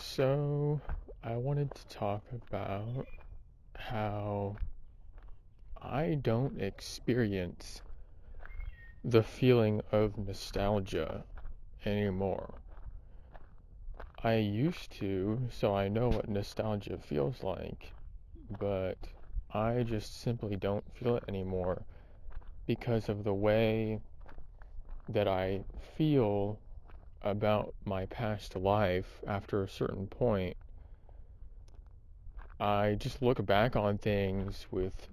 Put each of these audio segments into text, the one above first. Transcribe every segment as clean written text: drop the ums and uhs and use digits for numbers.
So, I wanted to talk about how I don't experience the feeling of nostalgia anymore. I used to, so I know what nostalgia feels like, but I just simply don't feel it anymore because of the way that I feel about my past life after a certain point. I just look back on things with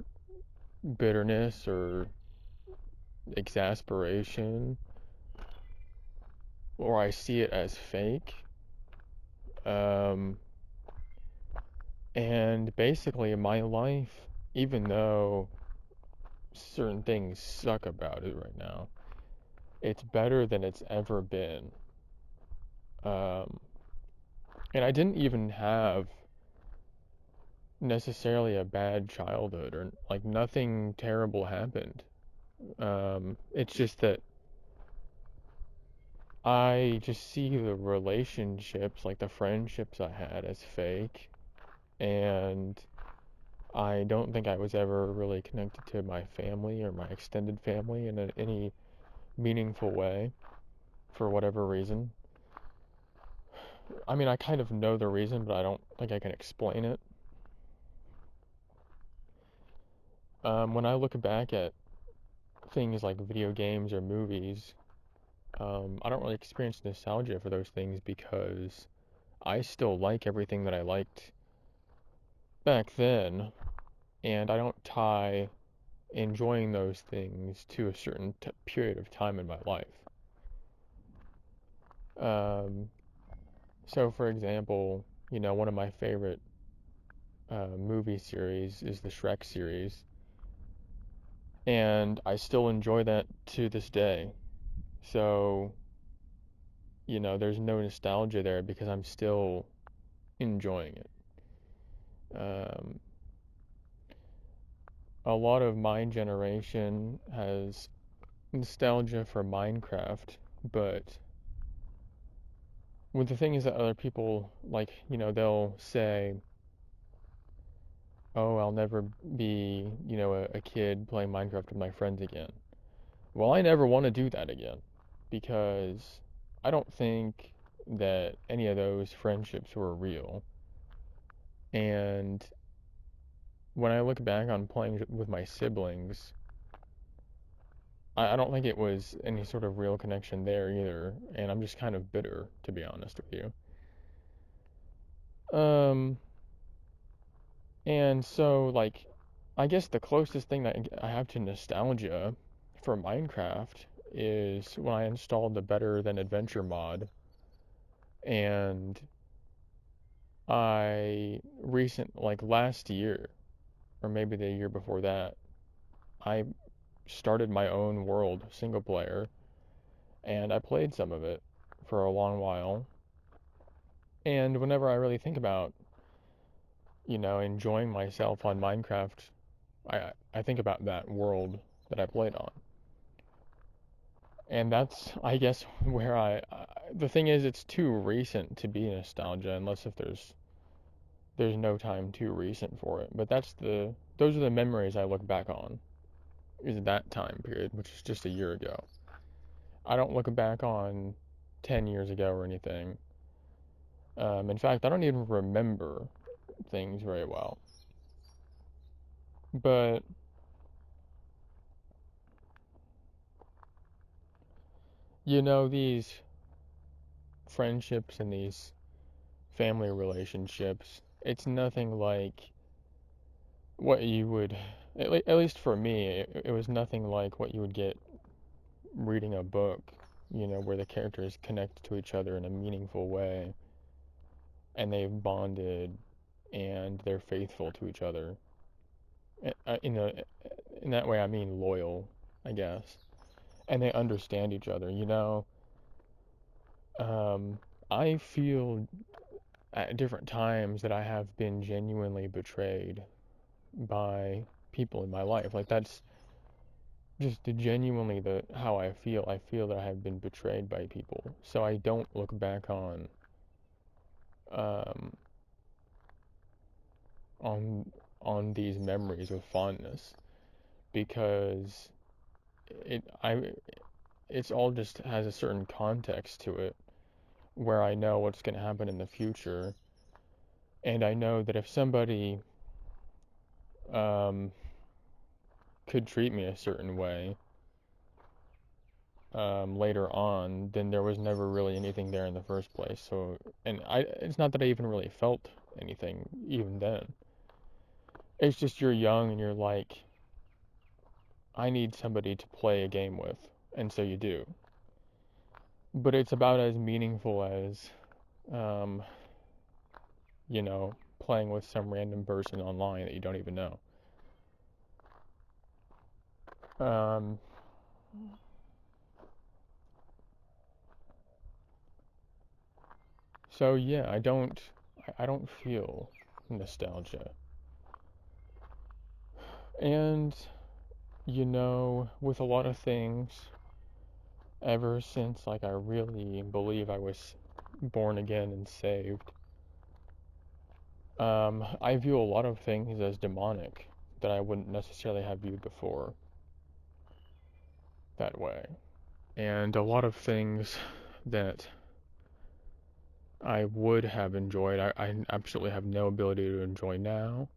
bitterness or exasperation, or I see it as fake. Um, and basically, my life, even though certain things suck about it right now, it's better than it's ever been. Um, and I didn't even have necessarily a bad childhood, or like nothing terrible happened. It's just that I just see the relationships, like the friendships I had, as fake, and I don't think I was ever really connected to my family or my extended family in any meaningful way for whatever reason. I mean, I kind of know the reason, but I don't think I can explain it. When I look back at things like video games or movies, I don't really experience nostalgia for those things because I still like everything that I liked back then, and I don't tie enjoying those things to a certain period of time in my life. Um, so, for example, one of my favorite movie series is the Shrek series, and I still enjoy that to this day. So, there's no nostalgia there because I'm still enjoying it. Um, a lot of my generation has nostalgia for Minecraft, but with the thing is that other people, like, they'll say, oh, I'll never be, a kid playing Minecraft with my friends again. Well, I never want to do that again because I don't think that any of those friendships were real. And when I look back on playing with my siblings, I don't think it was any sort of real connection there either. And I'm just kind of bitter, to be honest with you. And so, like, I guess the closest thing that I have to nostalgia for Minecraft is when I installed the Better Than Adventure mod, and like last year, or maybe the year before that, I started my own world single player, and I played some of it for a long while. And whenever I really think about, enjoying myself on Minecraft, I think about that world that I played on. And that's, I guess, where the thing is, it's too recent to be nostalgia, unless if there's no time too recent for it. But those are the memories I look back on, is that time period, which is just a year ago. I don't look back on 10 years ago or anything. In fact, I don't even remember things very well. But, these friendships and these family relationships, it's nothing like what you would, at least for me, it was nothing like what you would get reading a book, where the characters connect to each other in a meaningful way and they've bonded and they're faithful to each other. In that way, I mean loyal, I guess. And they understand each other. Um, I feel at different times that I have been genuinely betrayed by people in my life. Like that's just genuinely the how I feel. I feel that I have been betrayed by people. So I don't look back on um, on these memories with fondness, because it I it's all just has a certain context to it where I know what's going to happen in the future, and I know that if somebody um, could treat me a certain way later on, then there was never really anything there in the first place. So, and it's not that I even really felt anything even then. It's just you're young and you're like, I need somebody to play a game with, and so you do. But it's about as meaningful as, um, playing with some random person online that you don't even know. Um, so yeah, I don't feel nostalgia. And, with a lot of things, ever since like I really believe I was born again and saved, I view a lot of things as demonic that I wouldn't necessarily have viewed before that way. And a lot of things that I would have enjoyed, I absolutely have no ability to enjoy now.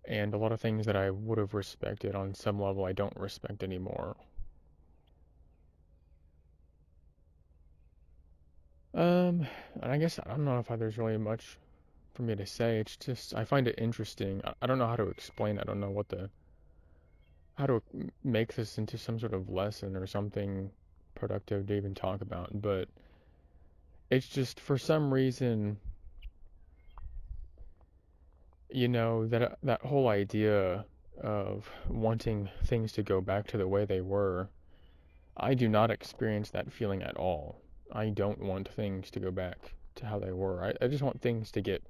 And a lot of things that I would have respected on some level, I don't respect anymore. And I guess I don't know if there's really much for me to say. It's just I find it interesting. I don't know how to explain it. I don't know how to make this into some sort of lesson or something productive to even talk about. But it's just for some reason, that whole idea of wanting things to go back to the way they were. I do not experience that feeling at all. I don't want things to go back to how they were. I just want things to get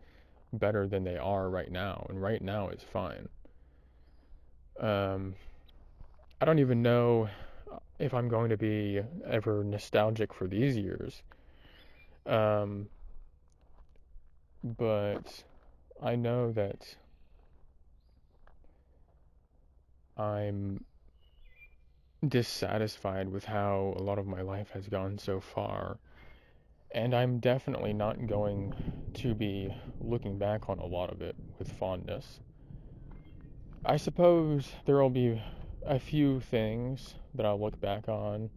better than they are right now, and right now is fine. Um, I don't even know if I'm going to be ever nostalgic for these years. Um, but I know that I'm dissatisfied with how a lot of my life has gone so far, and I'm definitely not going to be looking back on a lot of it with fondness. I suppose there will be a few things that I'll look back on,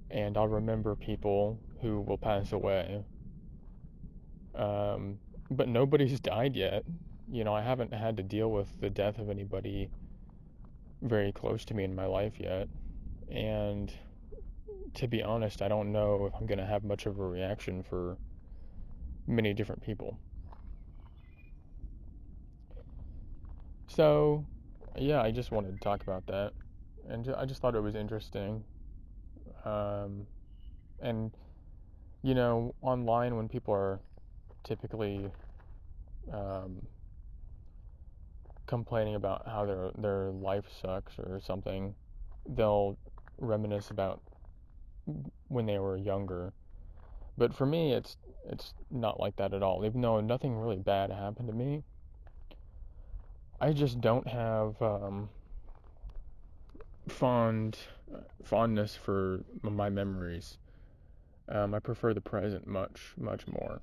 and I'll remember people who will pass away. Um, but nobody's died yet. I haven't had to deal with the death of anybody very close to me in my life yet. And to be honest, I don't know if I'm going to have much of a reaction for many different people. So, yeah, I just wanted to talk about that. And I just thought it was interesting. Um, and, online when people are typically um, complaining about how their life sucks or something, they'll reminisce about when they were younger. But for me, it's not like that at all. Even though nothing really bad happened to me, I just don't have fond fondness for my memories. I prefer the present much more.